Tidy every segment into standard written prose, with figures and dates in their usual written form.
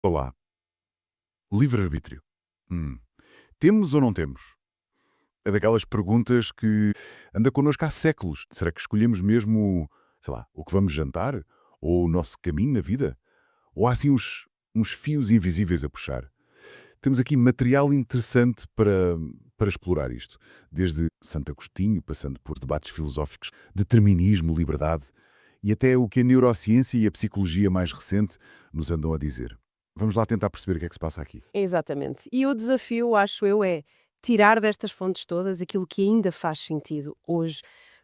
Olá. Livre-arbítrio. Temos ou não temos? É daquelas perguntas que anda connosco há séculos. Será que escolhemos mesmo, sei lá, o que vamos jantar? Ou o nosso caminho na vida? Ou há assim uns fios invisíveis a puxar? Temos aqui material interessante para explorar isto. Desde Santo Agostinho, passando por debates filosóficos, determinismo, liberdade, e até o que a neurociência e a psicologia mais recente nos andam a dizer. Vamos lá tentar perceber o que é que se passa aqui. Exatamente. E o desafio, acho eu, é tirar destas fontes todas aquilo que ainda faz sentido hoje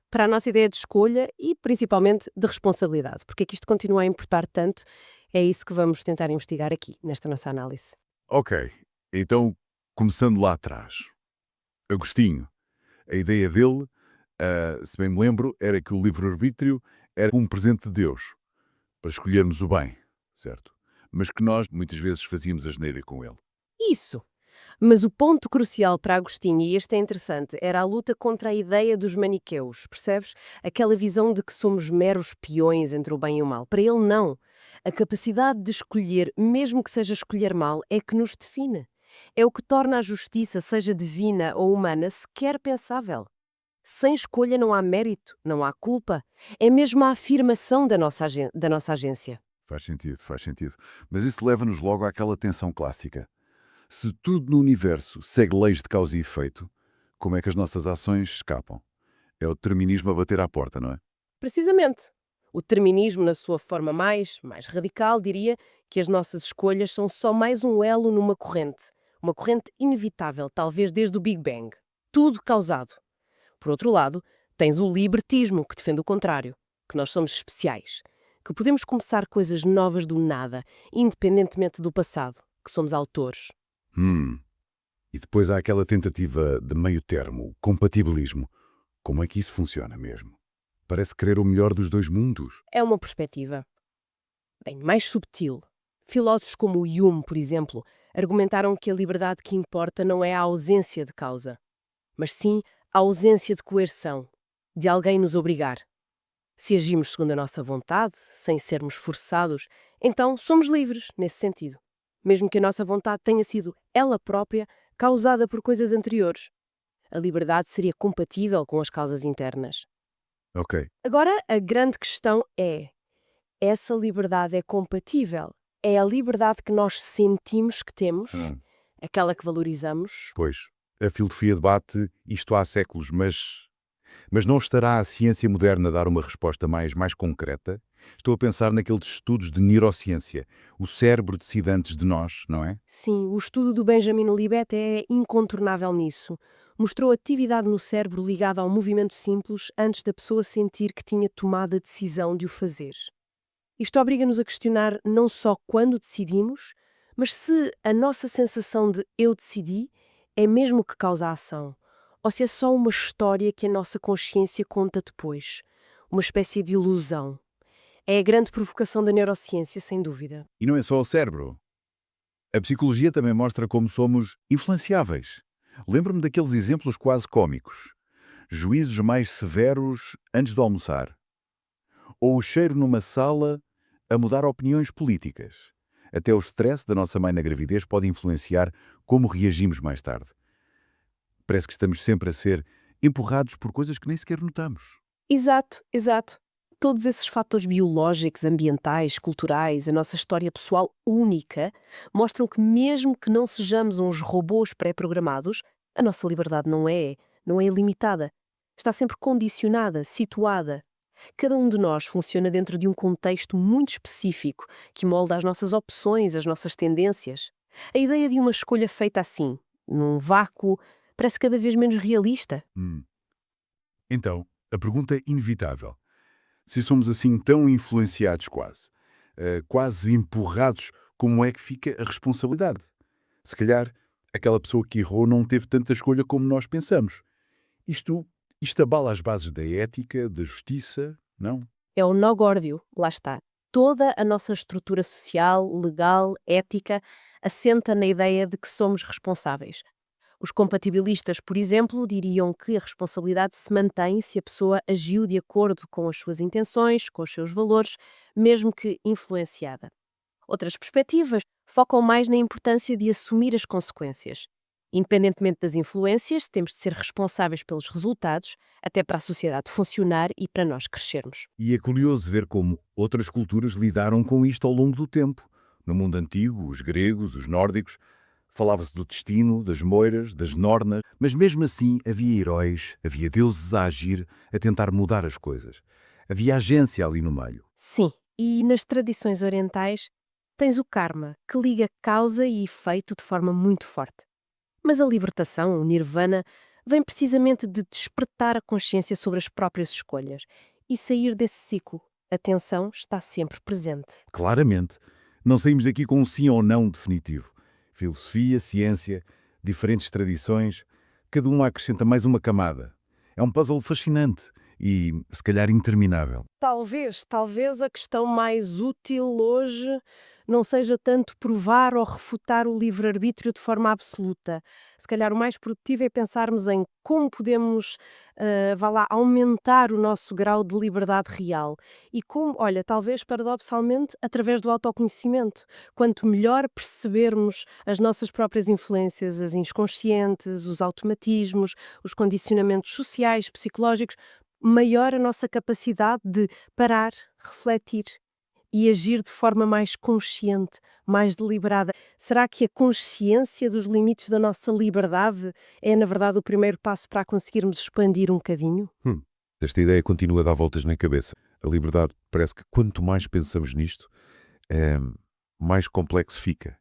para a nossa ideia de escolha e principalmente de responsabilidade. Porque é que isto continua a importar tanto? É isso que vamos tentar investigar aqui, nesta nossa análise. Ok, então, começando lá atrás. Agostinho, a ideia dele, se bem me lembro, era que o livre-arbítrio era um presente de Deus, para escolhermos o bem, certo? Mas que nós, muitas vezes, fazíamos asneira com ele. Isso! Mas o ponto crucial para Agostinho, e este é interessante, era a luta contra a ideia dos maniqueus, percebes? Aquela visão de que somos meros peões entre o bem e o mal. Para ele, não. A capacidade de escolher, mesmo que seja escolher mal, é que nos define. É o que torna a justiça, seja divina ou humana, sequer pensável. Sem escolha não há mérito, não há culpa. É mesmo a afirmação da nossa agência. Faz sentido, faz sentido. Mas isso leva-nos logo àquela tensão clássica. Se tudo no universo segue leis de causa e efeito, como é que as nossas ações escapam? É o determinismo a bater à porta, não é? Precisamente. O determinismo, na sua forma mais radical, diria que as nossas escolhas são só mais um elo numa corrente. Uma corrente inevitável, talvez desde o Big Bang. Tudo causado. Por outro lado, tens o libertismo, que defende o contrário. Que nós somos especiais. Que podemos começar coisas novas do nada, independentemente do passado. Que somos autores. Hum. E depois há aquela tentativa de meio termo, o compatibilismo. Como é que isso funciona mesmo? Parece querer o melhor dos dois mundos. É uma perspectiva, bem, mais subtil. Filósofos como o Hume, por exemplo, argumentaram que a liberdade que importa não é a ausência de causa, mas sim a ausência de coerção, de alguém nos obrigar. Se agimos segundo a nossa vontade, sem sermos forçados, então somos livres nesse sentido, mesmo que a nossa vontade tenha sido ela própria causada por coisas anteriores. A liberdade seria compatível com as causas internas. Ok. Agora, a grande questão é: essa liberdade é compatível? É a liberdade que nós sentimos que temos, Hum. aquela que valorizamos? Pois, a filosofia debate isto há séculos, mas não estará a ciência moderna a dar uma resposta mais concreta? Estou a pensar naqueles estudos de neurociência. O cérebro decide antes de nós, não é? Sim, o estudo do Benjamin Libet é incontornável nisso. Mostrou atividade no cérebro ligada ao movimento simples antes da pessoa sentir que tinha tomado a decisão de o fazer. Isto obriga-nos a questionar não só quando decidimos, mas se a nossa sensação de eu decidi é mesmo o que causa a ação, ou se é só uma história que a nossa consciência conta depois, uma espécie de ilusão. É a grande provocação da neurociência, sem dúvida. E não é só o cérebro. A psicologia também mostra como somos influenciáveis. Lembro-me daqueles exemplos quase cômicos. Juízos mais severos antes de almoçar. Ou o cheiro numa sala a mudar opiniões políticas. Até o stress da nossa mãe na gravidez pode influenciar como reagimos mais tarde. Parece que estamos sempre a ser empurrados por coisas que nem sequer notamos. Exato, exato. Todos esses fatores biológicos, ambientais, culturais, a nossa história pessoal única, mostram que mesmo que não sejamos uns robôs pré-programados, a nossa liberdade não é ilimitada. Está sempre condicionada, situada. Cada um de nós funciona dentro de um contexto muito específico que molda as nossas opções, as nossas tendências. A ideia de uma escolha feita assim, num vácuo, parece cada vez menos realista. Hum. Então, a pergunta é inevitável. Se somos assim tão influenciados quase empurrados, como é que fica a responsabilidade? Se calhar, aquela pessoa que errou não teve tanta escolha como nós pensamos. Isto, isto abala as bases da ética, da justiça, não? É o nó górdio, lá está. Toda a nossa estrutura social, legal, ética, assenta na ideia de que somos responsáveis. Os compatibilistas, por exemplo, diriam que a responsabilidade se mantém se a pessoa agiu de acordo com as suas intenções, com os seus valores, mesmo que influenciada. Outras perspectivas focam mais na importância de assumir as consequências. Independentemente das influências, temos de ser responsáveis pelos resultados, até para a sociedade funcionar e para nós crescermos. E é curioso ver como outras culturas lidaram com isto ao longo do tempo. No mundo antigo, os gregos, os nórdicos, falava-se do destino, das moiras, das nornas, mas mesmo assim havia heróis, havia deuses a agir, a tentar mudar as coisas. Havia agência ali no meio. Sim, e nas tradições orientais tens o karma, que liga causa e efeito de forma muito forte. Mas a libertação, o nirvana, vem precisamente de despertar a consciência sobre as próprias escolhas e sair desse ciclo. A tensão está sempre presente. Claramente, não saímos daqui com um sim ou não definitivo. Filosofia, ciência, diferentes tradições, cada uma acrescenta mais uma camada. É um puzzle fascinante e, se calhar, interminável. Talvez a questão mais útil hoje não seja tanto provar ou refutar o livre-arbítrio de forma absoluta. Se calhar o mais produtivo é pensarmos em como podemos, vá lá, aumentar o nosso grau de liberdade real. E como, olha, talvez paradoxalmente, através do autoconhecimento. Quanto melhor percebermos as nossas próprias influências, as inconscientes, os automatismos, os condicionamentos sociais, psicológicos, maior a nossa capacidade de parar, refletir e agir de forma mais consciente, mais deliberada. Será que a consciência dos limites da nossa liberdade é, na verdade, o primeiro passo para a conseguirmos expandir um bocadinho? Esta ideia continua a dar voltas na cabeça. A liberdade parece que quanto mais pensamos nisto, mais complexo fica.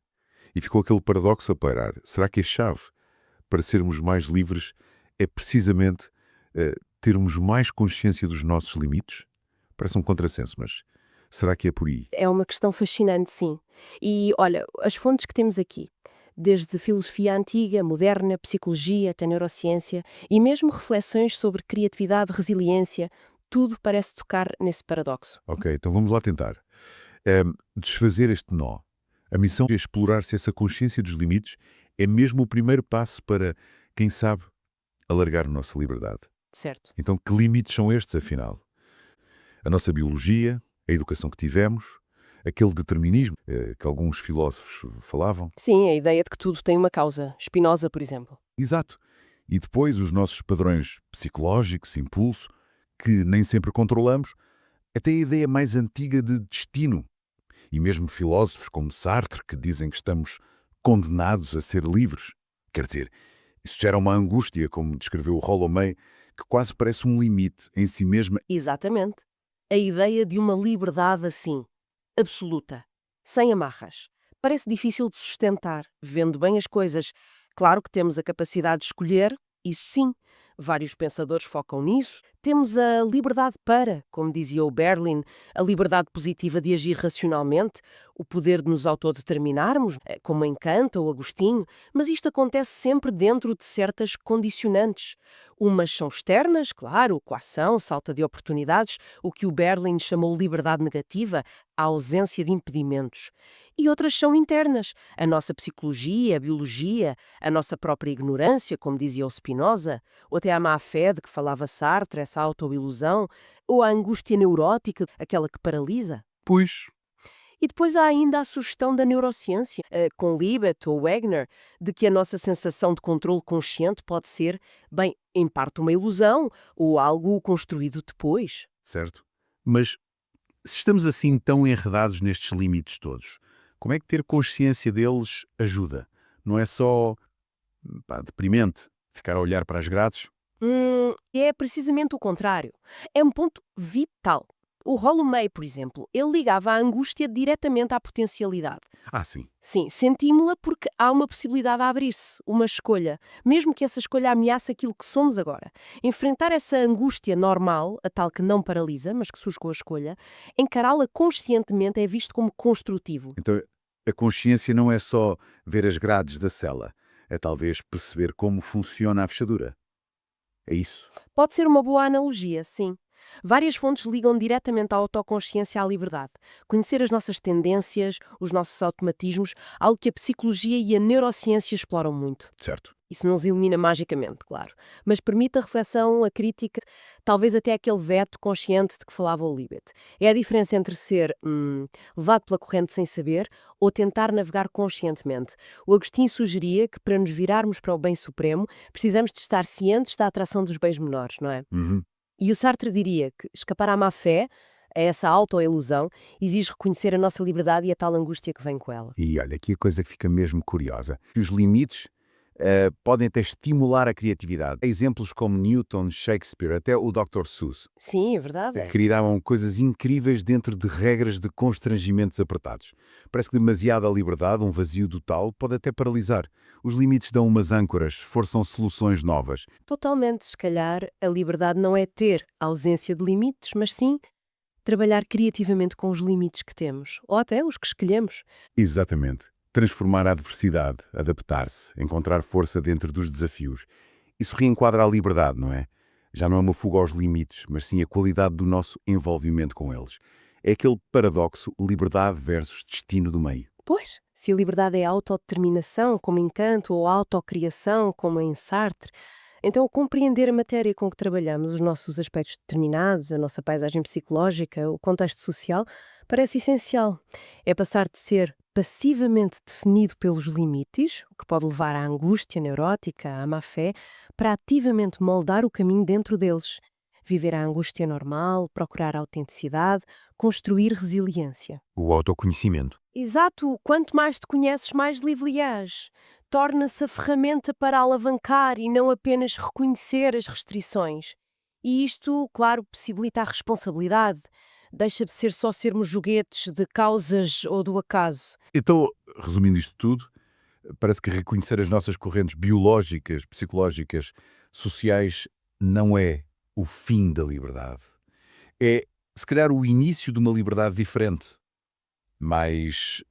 E ficou aquele paradoxo a pairar. Será que a chave para sermos mais livres é precisamente termos mais consciência dos nossos limites? Parece um contrassenso, mas será que é por aí? É uma questão fascinante, sim. E olha, as fontes que temos aqui, desde filosofia antiga, moderna, psicologia até neurociência e mesmo reflexões sobre criatividade, resiliência, tudo parece tocar nesse paradoxo. Ok, então vamos lá tentar. Desfazer este nó. A missão é explorar se essa consciência dos limites é mesmo o primeiro passo para, quem sabe, alargar a nossa liberdade. Certo. Então, que limites são estes, afinal? A nossa biologia, a educação que tivemos, aquele determinismo que alguns filósofos falavam. Sim, a ideia de que tudo tem uma causa. Spinoza, por exemplo. Exato. E depois os nossos padrões psicológicos, impulso, que nem sempre controlamos, até a ideia mais antiga de destino. E mesmo filósofos como Sartre, que dizem que estamos condenados a ser livres. Quer dizer, isso gera uma angústia, como descreveu o Rollo May, que quase parece um limite em si mesma. Exatamente. A ideia de uma liberdade assim, absoluta, sem amarras. Parece difícil de sustentar, vendo bem as coisas. Claro que temos a capacidade de escolher, isso sim. Vários pensadores focam nisso. Temos a liberdade para, como dizia o Berlin, a liberdade positiva de agir racionalmente, o poder de nos autodeterminarmos, como em Kant ou Agostinho, mas isto acontece sempre dentro de certas condicionantes. Umas são externas, claro, coação, falta de oportunidades, o que o Berlin chamou liberdade negativa, a ausência de impedimentos. E outras são internas, a nossa psicologia, a biologia, a nossa própria ignorância, como dizia o Spinoza, ou até a má-fé de que falava Sartre, essa autoilusão, ou a angústia neurótica, aquela que paralisa. Pois, E depois há ainda a sugestão da neurociência, com Libet ou Wagner, de que a nossa sensação de controle consciente pode ser, bem, em parte uma ilusão ou algo construído depois. certo. Mas se estamos assim tão enredados nestes limites todos, como é que ter consciência deles ajuda? Não é só deprimente ficar a olhar para as grades? É precisamente o contrário. É um ponto vital. O Rollo May, por exemplo, ele ligava a angústia diretamente à potencialidade. Ah, sim. Sim, sentimos-la porque há uma possibilidade a abrir-se, uma escolha, mesmo que essa escolha ameace aquilo que somos agora. Enfrentar essa angústia normal, a tal que não paralisa, mas que surge com a escolha, encará-la conscientemente é visto como construtivo. Então, a consciência não é só ver as grades da cela, é talvez perceber como funciona a fechadura. É isso. Pode ser uma boa analogia, sim. Várias fontes ligam diretamente a autoconsciência à liberdade. Conhecer as nossas tendências, os nossos automatismos, algo que a psicologia e a neurociência exploram muito. Certo. Isso não os elimina magicamente, claro, mas permite a reflexão, a crítica, talvez até aquele veto consciente de que falava o Libet. É a diferença entre ser levado pela corrente sem saber ou tentar navegar conscientemente. O Agostinho sugeria que, para nos virarmos para o bem supremo, precisamos de estar cientes da atração dos bens menores, não é? Uhum. E o Sartre diria que escapar à má-fé, a essa autoilusão, exige reconhecer a nossa liberdade e a tal angústia que vem com ela. E olha, aqui a coisa que fica mesmo curiosa. Os limites podem até estimular a criatividade. Há exemplos como Newton, Shakespeare, até o Dr. Seuss, Sim, é verdade. criavam coisas incríveis dentro de regras de constrangimentos apertados. Parece que demasiada liberdade, um vazio total, pode até paralisar. Os limites dão umas âncoras, forçam soluções novas. Totalmente, se calhar, a liberdade não é ter ausência de limites, mas sim trabalhar criativamente com os limites que temos, ou até os que escolhemos. Exatamente. Transformar a adversidade, adaptar-se, encontrar força dentro dos desafios. Isso reenquadra a liberdade, não é? Já não é uma fuga aos limites, mas sim a qualidade do nosso envolvimento com eles. É aquele paradoxo liberdade versus destino do meio. Pois, se a liberdade é autodeterminação, como em Kant, ou autocriação, como em Sartre, então compreender a matéria com que trabalhamos, os nossos aspectos determinados, a nossa paisagem psicológica, o contexto social, parece essencial. É passar de ser passivamente definido pelos limites, o que pode levar à angústia neurótica, à má-fé, para ativamente moldar o caminho dentro deles. Viver a angústia normal, procurar a autenticidade, construir resiliência. O autoconhecimento. Exato, quanto mais te conheces, mais livre és. Torna-se a ferramenta para alavancar e não apenas reconhecer as restrições. E isto, claro, possibilita a responsabilidade. Deixa de ser só sermos joguetes de causas ou do acaso. Então, resumindo isto tudo, parece que reconhecer as nossas correntes biológicas, psicológicas, sociais, não é o fim da liberdade. É, se calhar, o início de uma liberdade diferente, mais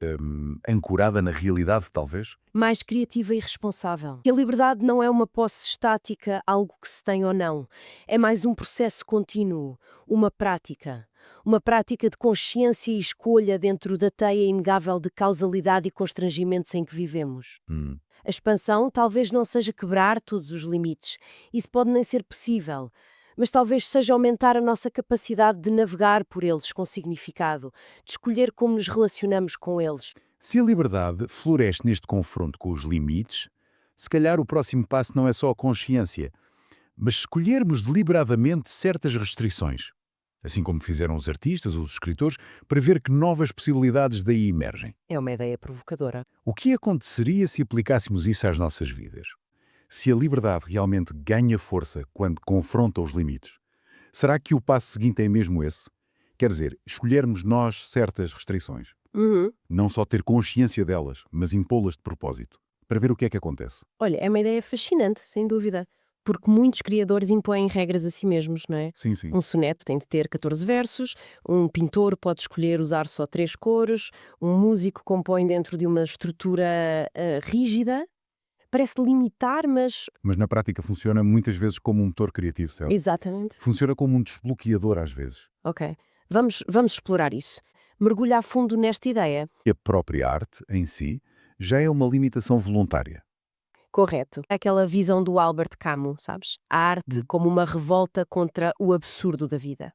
ancorada na realidade, talvez. Mais criativa e responsável. E a liberdade não é uma posse estática, algo que se tem ou não. É mais um processo contínuo, uma prática. Uma prática de consciência e escolha dentro da teia inegável de causalidade e constrangimentos em que vivemos. Hum. A expansão talvez não seja quebrar todos os limites. Isso pode nem ser possível. Mas talvez seja aumentar a nossa capacidade de navegar por eles com significado, de escolher como nos relacionamos com eles. Se a liberdade floresce neste confronto com os limites, se calhar o próximo passo não é só a consciência, mas escolhermos deliberadamente certas restrições, assim como fizeram os artistas ou os escritores, para ver que novas possibilidades daí emergem. É uma ideia provocadora. O que aconteceria se aplicássemos isso às nossas vidas? Se a liberdade realmente ganha força quando confronta os limites, será que o passo seguinte é mesmo esse? Quer dizer, escolhermos nós certas restrições. Uhum. Não só ter consciência delas, mas impô-las de propósito, para ver o que é que acontece. Olha, é uma ideia fascinante, sem dúvida. Porque muitos criadores impõem regras a si mesmos, não é? Sim, sim. Um soneto tem de ter 14 versos, um pintor pode escolher usar só 3 cores, um músico compõe dentro de uma estrutura rígida. Parece limitar, mas... Mas na prática funciona muitas vezes como um motor criativo, certo? Exatamente. Funciona como um desbloqueador às vezes. Ok. Vamos explorar isso. Mergulhar a fundo nesta ideia. A própria arte, em si, já é uma limitação voluntária. Correto. Aquela visão do Albert Camus, sabes? A arte como uma revolta contra o absurdo da vida.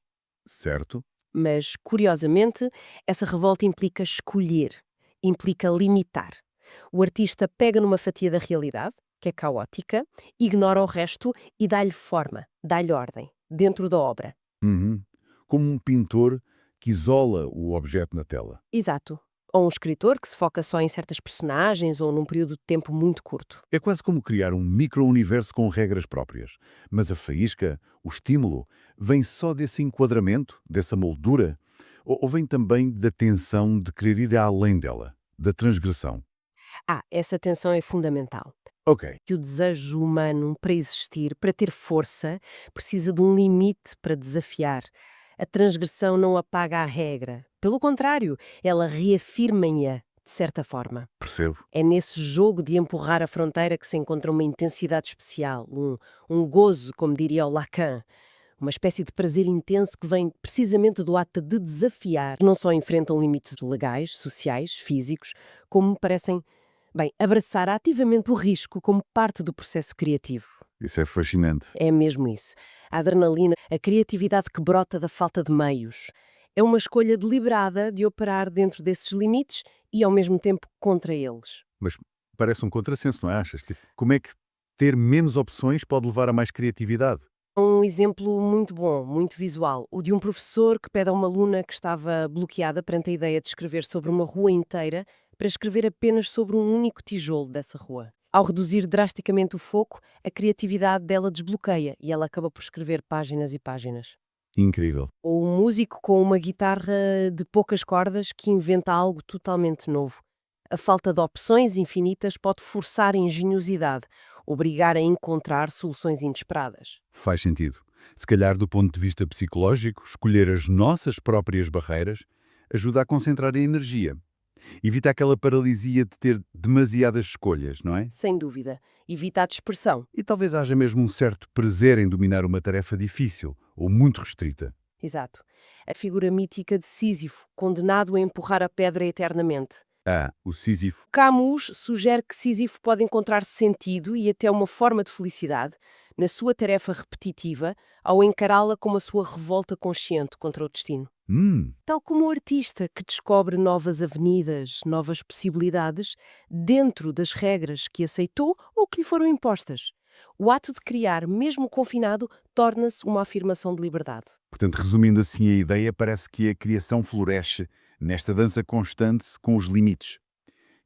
Certo? Mas, curiosamente, essa revolta implica escolher, implica limitar. O artista pega numa fatia da realidade, que é caótica, ignora o resto e dá-lhe forma, dá-lhe ordem, dentro da obra. Uhum. Como um pintor que isola o objeto na tela. Exato. Ou um escritor que se foca só em certas personagens ou num período de tempo muito curto. É quase como criar um micro-universo com regras próprias. Mas a faísca, o estímulo, vem só desse enquadramento, dessa moldura, ou vem também da tensão de querer ir além dela, da transgressão? Essa tensão é fundamental. Ok. Que o desejo humano, para existir, para ter força, precisa de um limite para desafiar. A transgressão não apaga a regra. Pelo contrário, ela reafirma-a, de certa forma. Percebo. É nesse jogo de empurrar a fronteira que se encontra uma intensidade especial, um gozo, como diria o Lacan. Uma espécie de prazer intenso que vem precisamente do ato de desafiar. Não só enfrentam limites legais, sociais, físicos, como me parecem, bem, abraçar ativamente o risco como parte do processo criativo. Isso é fascinante. É mesmo isso. A adrenalina, a criatividade que brota da falta de meios. É uma escolha deliberada de operar dentro desses limites e, ao mesmo tempo, contra eles. Mas parece um contrassenso, não é? Achas? Tipo, como é que ter menos opções pode levar a mais criatividade? Um exemplo muito bom, muito visual, o de um professor que pede a uma aluna que estava bloqueada perante a ideia de escrever sobre uma rua inteira para escrever apenas sobre um único tijolo dessa rua. Ao reduzir drasticamente o foco, a criatividade dela desbloqueia e ela acaba por escrever páginas e páginas. Incrível. Ou um músico com uma guitarra de poucas cordas que inventa algo totalmente novo. A falta de opções infinitas pode forçar a engenhosidade, obrigar a encontrar soluções inesperadas. Faz sentido. Se calhar, do ponto de vista psicológico, escolher as nossas próprias barreiras ajuda a concentrar a energia. Evita aquela paralisia de ter demasiadas escolhas, não é? Sem dúvida. Evita a dispersão. E talvez haja mesmo um certo prazer em dominar uma tarefa difícil ou muito restrita. Exato. A figura mítica de Sísifo, condenado a empurrar a pedra eternamente. Ah, o Sísifo. Camus sugere que Sísifo pode encontrar sentido e até uma forma de felicidade na sua tarefa repetitiva ao encará-la como a sua revolta consciente contra o destino. Tal como o artista que descobre novas avenidas, novas possibilidades, dentro das regras que aceitou ou que lhe foram impostas. O ato de criar, mesmo confinado, torna-se uma afirmação de liberdade. Portanto, resumindo assim a ideia, parece que a criação floresce nesta dança constante com os limites,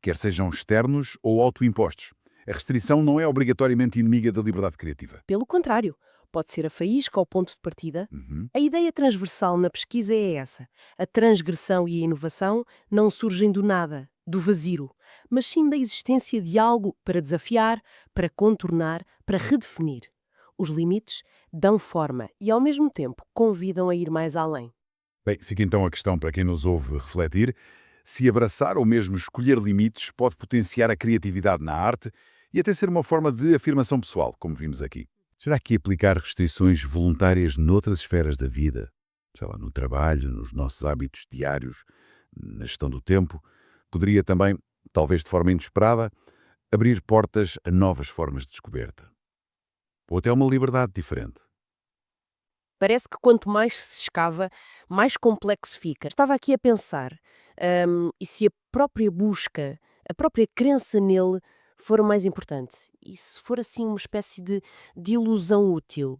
quer sejam externos ou autoimpostos. A restrição não é obrigatoriamente inimiga da liberdade criativa. Pelo contrário, pode ser a faísca ou ponto de partida. A ideia transversal na pesquisa é essa. A transgressão e a inovação não surgem do nada, do vazio, mas sim da existência de algo para desafiar, para contornar, para redefinir. Os limites dão forma e, ao mesmo tempo, convidam a ir mais além. Bem, fica então a questão para quem nos ouve refletir se abraçar ou mesmo escolher limites pode potenciar a criatividade na arte e até ser uma forma de afirmação pessoal, como vimos aqui. Será que aplicar restrições voluntárias noutras esferas da vida, sei lá, no trabalho, nos nossos hábitos diários, na gestão do tempo, poderia também, talvez de forma inesperada, abrir portas a novas formas de descoberta? Ou até uma liberdade diferente? Parece que quanto mais se escava, mais complexo fica. Estava aqui a pensar, e se a própria busca, a própria crença nele for o mais importante? E se for assim uma espécie de ilusão útil?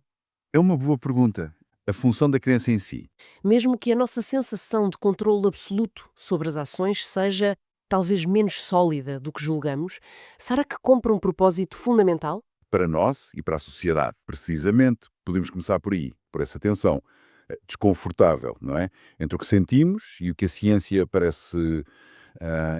É uma boa pergunta. A função da crença em si. Mesmo que a nossa sensação de controle absoluto sobre as ações seja talvez menos sólida do que julgamos, será que cumpre um propósito fundamental? Para nós e para a sociedade, precisamente, podemos começar por aí, por essa tensão desconfortável, não é? Entre o que sentimos e o que a ciência parece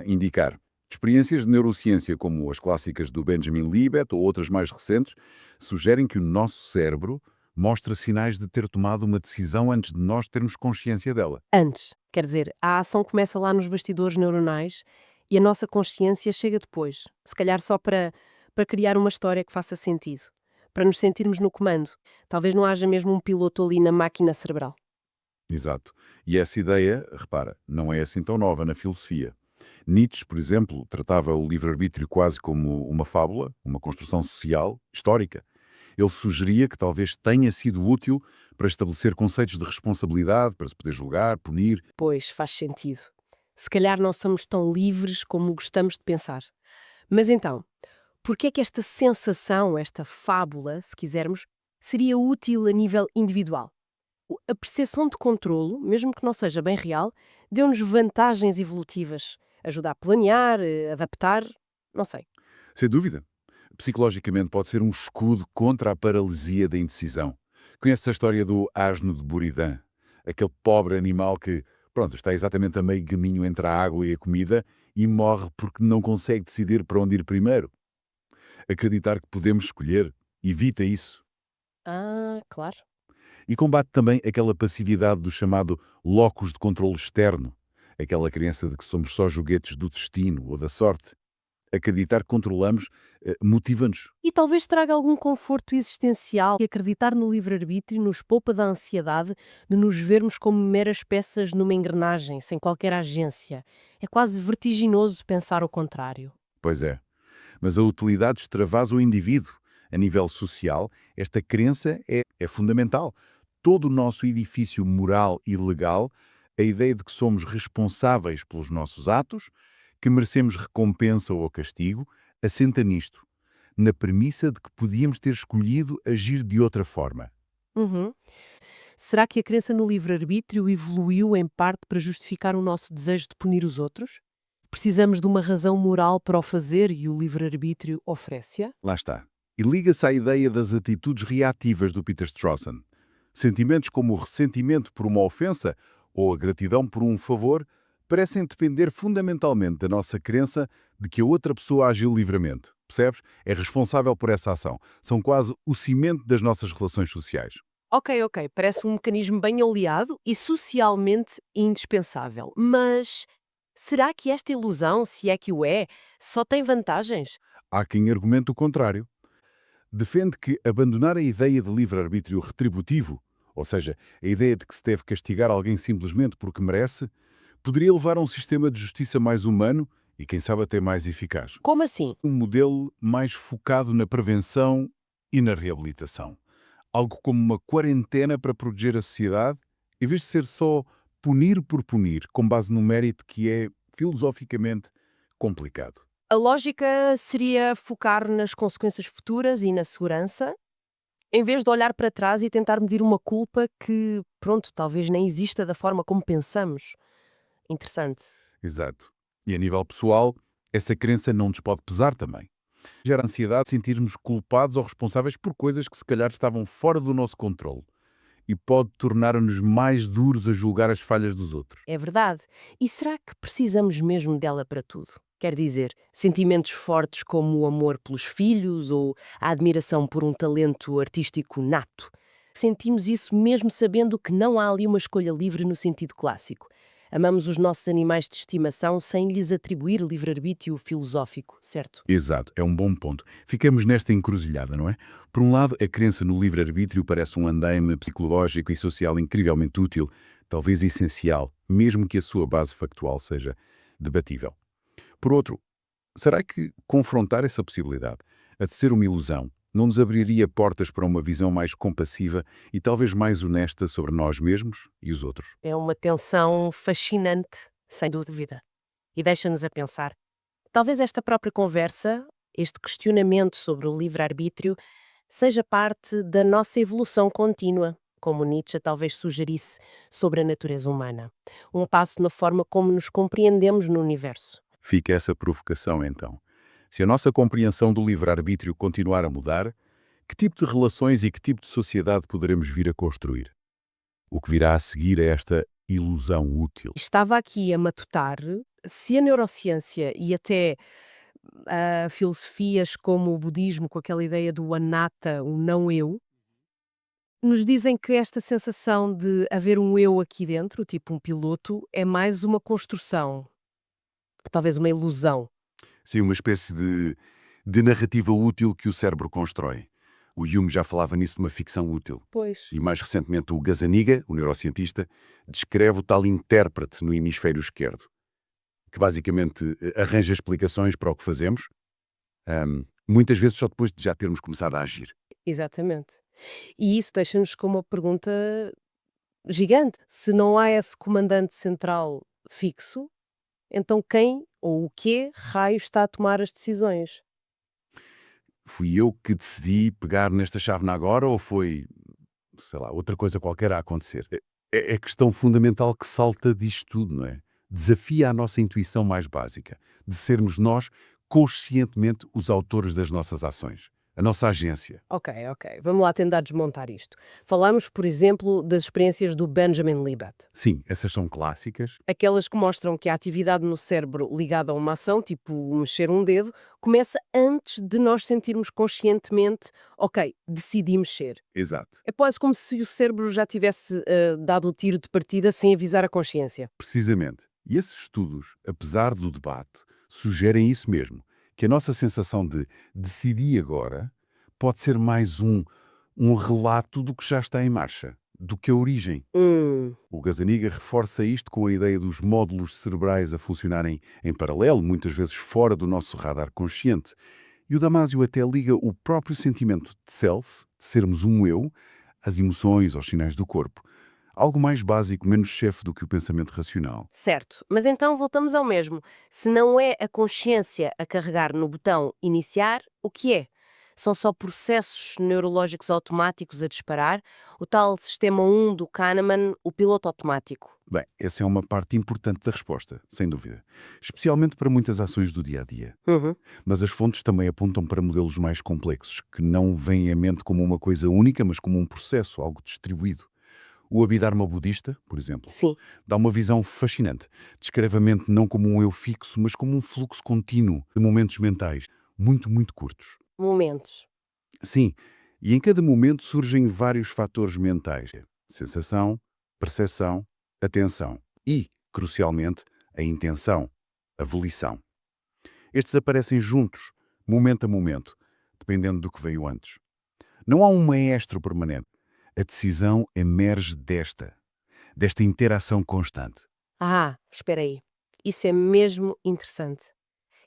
indicar. Experiências de neurociência, como as clássicas do Benjamin Libet ou outras mais recentes, sugerem que o nosso cérebro mostra sinais de ter tomado uma decisão antes de nós termos consciência dela. Antes. Quer dizer, a ação começa lá nos bastidores neuronais e a nossa consciência chega depois. Se calhar só para criar uma história que faça sentido. Para nos sentirmos no comando. Talvez não haja mesmo um piloto ali na máquina cerebral. Exato. E essa ideia, repara, não é assim tão nova na filosofia. Nietzsche, por exemplo, tratava o livre-arbítrio quase como uma fábula, uma construção social, histórica. Ele sugeria que talvez tenha sido útil para estabelecer conceitos de responsabilidade, para se poder julgar, punir. Pois, faz sentido. Se calhar não somos tão livres como gostamos de pensar. Mas então, por que é que esta sensação, esta fábula, se quisermos, seria útil a nível individual? A percepção de controlo, mesmo que não seja bem real, deu-nos vantagens evolutivas. Ajuda a planear, adaptar, não sei. Sem dúvida. Psicologicamente pode ser um escudo contra a paralisia da indecisão. Conhece a história do asno de Buridan? Aquele pobre animal que, pronto, está exatamente a meio caminho entre a água e a comida e morre porque não consegue decidir para onde ir primeiro. Acreditar que podemos escolher evita isso. Ah, claro. E combate também aquela passividade do chamado locus de controle externo, aquela crença de que somos só joguetes do destino ou da sorte. Acreditar que controlamos motiva-nos. E talvez traga algum conforto existencial e acreditar no livre-arbítrio nos poupa da ansiedade de nos vermos como meras peças numa engrenagem, sem qualquer agência. É quase vertiginoso pensar o contrário. Pois é. Mas a utilidade extravasa o indivíduo. A nível social, esta crença é fundamental. Todo o nosso edifício moral e legal, a ideia de que somos responsáveis pelos nossos atos, que merecemos recompensa ou castigo, assenta nisto, na premissa de que podíamos ter escolhido agir de outra forma. Uhum. Será que a crença no livre-arbítrio evoluiu em parte para justificar o nosso desejo de punir os outros? Precisamos de uma razão moral para o fazer e o livre-arbítrio oferece-a? Lá está. E liga-se à ideia das atitudes reativas do Peter Strawson. Sentimentos como o ressentimento por uma ofensa ou a gratidão por um favor parecem depender fundamentalmente da nossa crença de que a outra pessoa agiu livremente. Percebes? É responsável por essa ação. São quase o cimento das nossas relações sociais. Ok, ok, parece um mecanismo bem oleado e socialmente indispensável. Mas será que esta ilusão, se é que o é, só tem vantagens? Há quem argumente o contrário. Defende que abandonar a ideia de livre-arbítrio retributivo, ou seja, a ideia de que se deve castigar alguém simplesmente porque merece, poderia levar a um sistema de justiça mais humano e, quem sabe, até mais eficaz. Como assim? Um modelo mais focado na prevenção e na reabilitação. Algo como uma quarentena para proteger a sociedade, em vez de ser só punir por punir, com base no mérito que é, filosoficamente, complicado. A lógica seria focar nas consequências futuras e na segurança, em vez de olhar para trás e tentar medir uma culpa que, pronto, talvez nem exista da forma como pensamos. Interessante. Exato. E a nível pessoal, essa crença não nos pode pesar também. Gera ansiedade de sentirmos culpados ou responsáveis por coisas que se calhar estavam fora do nosso controle e pode tornar-nos mais duros a julgar as falhas dos outros. É verdade. E será que precisamos mesmo dela para tudo? Quer dizer, sentimentos fortes como o amor pelos filhos ou a admiração por um talento artístico nato. Sentimos isso mesmo sabendo que não há ali uma escolha livre no sentido clássico. Amamos os nossos animais de estimação sem lhes atribuir livre-arbítrio filosófico, certo? Exato, é um bom ponto. Ficamos nesta encruzilhada, não é? Por um lado, a crença no livre-arbítrio parece um andaime psicológico e social incrivelmente útil, talvez essencial, mesmo que a sua base factual seja debatível. Por outro, será que confrontar essa possibilidade, a de ser uma ilusão, não nos abriria portas para uma visão mais compassiva e talvez mais honesta sobre nós mesmos e os outros? É uma tensão fascinante, sem dúvida. E deixa-nos a pensar. Talvez esta própria conversa, este questionamento sobre o livre-arbítrio, seja parte da nossa evolução contínua, como Nietzsche talvez sugerisse sobre a natureza humana. Um passo na forma como nos compreendemos no universo. Fica essa provocação, então. Se a nossa compreensão do livre-arbítrio continuar a mudar, que tipo de relações e que tipo de sociedade poderemos vir a construir? O que virá a seguir é esta ilusão útil. Estava aqui a matutar se a neurociência e até filosofias como o budismo, com aquela ideia do anatta, o não-eu, nos dizem que esta sensação de haver um eu aqui dentro, tipo um piloto, é mais uma construção, talvez uma ilusão. Sim, uma espécie de narrativa útil que o cérebro constrói. O Hume já falava nisso de uma ficção útil. Pois. E mais recentemente o Gazzaniga, o neurocientista, descreve o tal intérprete no hemisfério esquerdo, que basicamente arranja explicações para o que fazemos, muitas vezes só depois de já termos começado a agir. Exatamente. E isso deixa-nos com uma pergunta gigante. Se não há esse comandante central fixo, então quem ou o quê raio está a tomar as decisões? Fui eu que decidi pegar nesta chávena agora ou foi, sei lá, outra coisa qualquer a acontecer? É a questão fundamental que salta disto tudo, não é? Desafia a nossa intuição mais básica, de sermos nós conscientemente os autores das nossas ações, a nossa agência. Ok, ok. Vamos lá tentar desmontar isto. Falamos, por exemplo, das experiências do Benjamin Libet. Sim, essas são clássicas. Aquelas que mostram que a atividade no cérebro ligada a uma ação, tipo mexer um dedo, começa antes de nós sentirmos conscientemente, ok, decidi mexer. Exato. É quase como se o cérebro já tivesse dado o tiro de partida sem avisar a consciência. Precisamente. E esses estudos, apesar do debate, sugerem isso mesmo, que a nossa sensação de decidi agora pode ser mais um relato do que já está em marcha, do que a origem. Hum, O Gazzaniga reforça isto com a ideia dos módulos cerebrais a funcionarem em paralelo, muitas vezes fora do nosso radar consciente. E o Damasio até liga o próprio sentimento de self, de sermos um eu, às emoções, aos sinais do corpo. Algo mais básico, menos chefe do que o pensamento racional. certo. Mas então voltamos ao mesmo. Se não é a consciência a carregar no botão iniciar, o que é? São só processos neurológicos automáticos a disparar? O tal sistema 1 do Kahneman, o piloto automático? Bem, essa é uma parte importante da resposta, sem dúvida. Especialmente para muitas ações do dia a dia. Uhum. Mas as fontes também apontam para modelos mais complexos, que não veem a mente como uma coisa única, mas como um processo, algo distribuído. O Abhidharma budista, por exemplo, Sim. dá uma visão fascinante. Descreve a mente não como um eu fixo, mas como um fluxo contínuo de momentos mentais, muito curtos. Momentos. Sim, e em cada momento surgem vários fatores mentais. Sensação, percepção, atenção e, crucialmente, a intenção, a volição. Estes aparecem juntos, momento a momento, dependendo do que veio antes. Não há um maestro permanente. A decisão emerge desta interação constante. Ah, espera aí. Isso é mesmo interessante.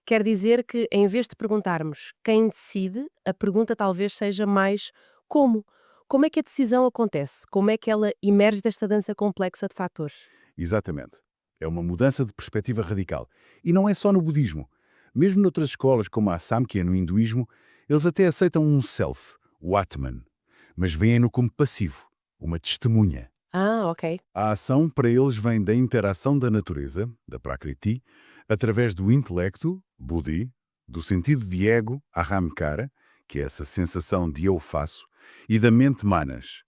Quer dizer que, em vez de perguntarmos quem decide, a pergunta talvez seja mais como? Como é que a decisão acontece? Como é que ela emerge desta dança complexa de fatores? Exatamente. É uma mudança de perspectiva radical. E não é só no budismo. Mesmo noutras escolas, como a Samkhya no hinduísmo, eles até aceitam um self, o Atman, mas veem-no como passivo, uma testemunha. Ah, ok. A ação para eles vem da interação da natureza, da Prakriti, através do intelecto, Buddhi, do sentido de ego, Ahamkara, que é essa sensação de eu faço, e da mente Manas.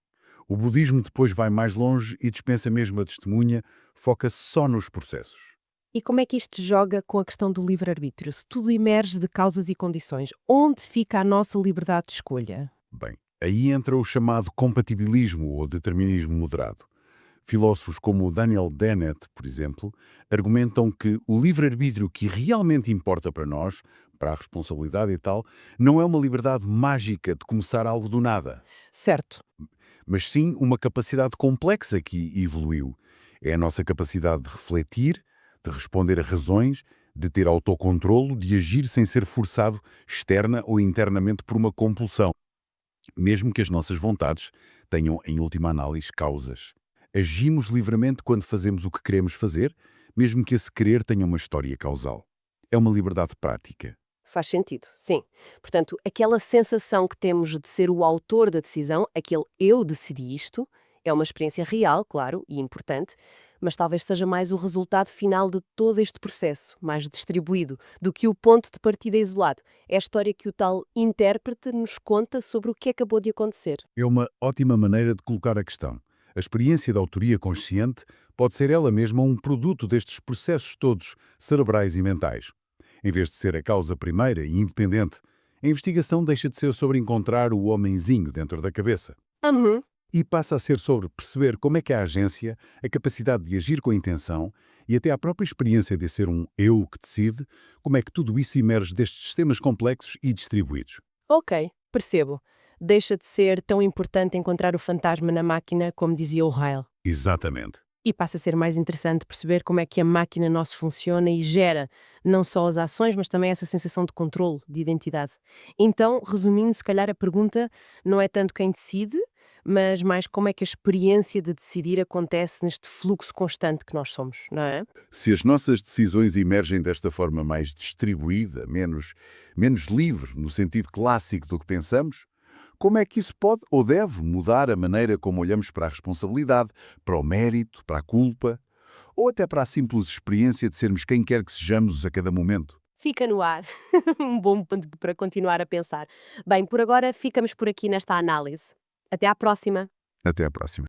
O budismo depois vai mais longe e dispensa mesmo a testemunha, foca-se só nos processos. E como é que isto joga com a questão do livre-arbítrio? Se tudo emerge de causas e condições, onde fica a nossa liberdade de escolha? Bem, aí entra o chamado compatibilismo ou determinismo moderado. Filósofos como o Daniel Dennett, por exemplo, argumentam que o livre-arbítrio que realmente importa para nós, para a responsabilidade e tal, não é uma liberdade mágica de começar algo do nada, Certo. mas sim uma capacidade complexa que evoluiu. É a nossa capacidade de refletir, de responder a razões, de ter autocontrolo, de agir sem ser forçado externa ou internamente por uma compulsão, mesmo que as nossas vontades tenham, em última análise, causas. Agimos livremente quando fazemos o que queremos fazer, mesmo que esse querer tenha uma história causal. É uma liberdade prática. Faz sentido, sim. Portanto, aquela sensação que temos de ser o autor da decisão, aquele eu decidi isto, é uma experiência real, claro, e importante, mas talvez seja mais o resultado final de todo este processo, mais distribuído, do que o ponto de partida isolado. É a história que o tal intérprete nos conta sobre o que acabou de acontecer. É uma ótima maneira de colocar a questão. A experiência da autoria consciente pode ser ela mesma um produto destes processos todos, cerebrais e mentais. Em vez de ser a causa primeira e independente, a investigação deixa de ser sobre encontrar o homenzinho dentro da cabeça Uhum. e passa a ser sobre perceber como é que a agência, a capacidade de agir com intenção e até a própria experiência de ser um eu que decide, como é que tudo isso emerge destes sistemas complexos e distribuídos. Ok, percebo. Deixa de ser tão importante encontrar o fantasma na máquina, como dizia o Ryle. Exatamente. E passa a ser mais interessante perceber como é que a máquina nosso funciona e gera não só as ações, mas também essa sensação de controle, de identidade. Então, resumindo, se calhar a pergunta não é tanto quem decide, mas mais como é que a experiência de decidir acontece neste fluxo constante que nós somos, não é? Se as nossas decisões emergem desta forma mais distribuída, menos livre, no sentido clássico do que pensamos, como é que isso pode ou deve mudar a maneira como olhamos para a responsabilidade, para o mérito, para a culpa, ou até para a simples experiência de sermos quem quer que sejamos a cada momento? Fica no ar. Um bom ponto para continuar a pensar. Bem, por agora ficamos por aqui nesta análise. Até à próxima. Até à próxima.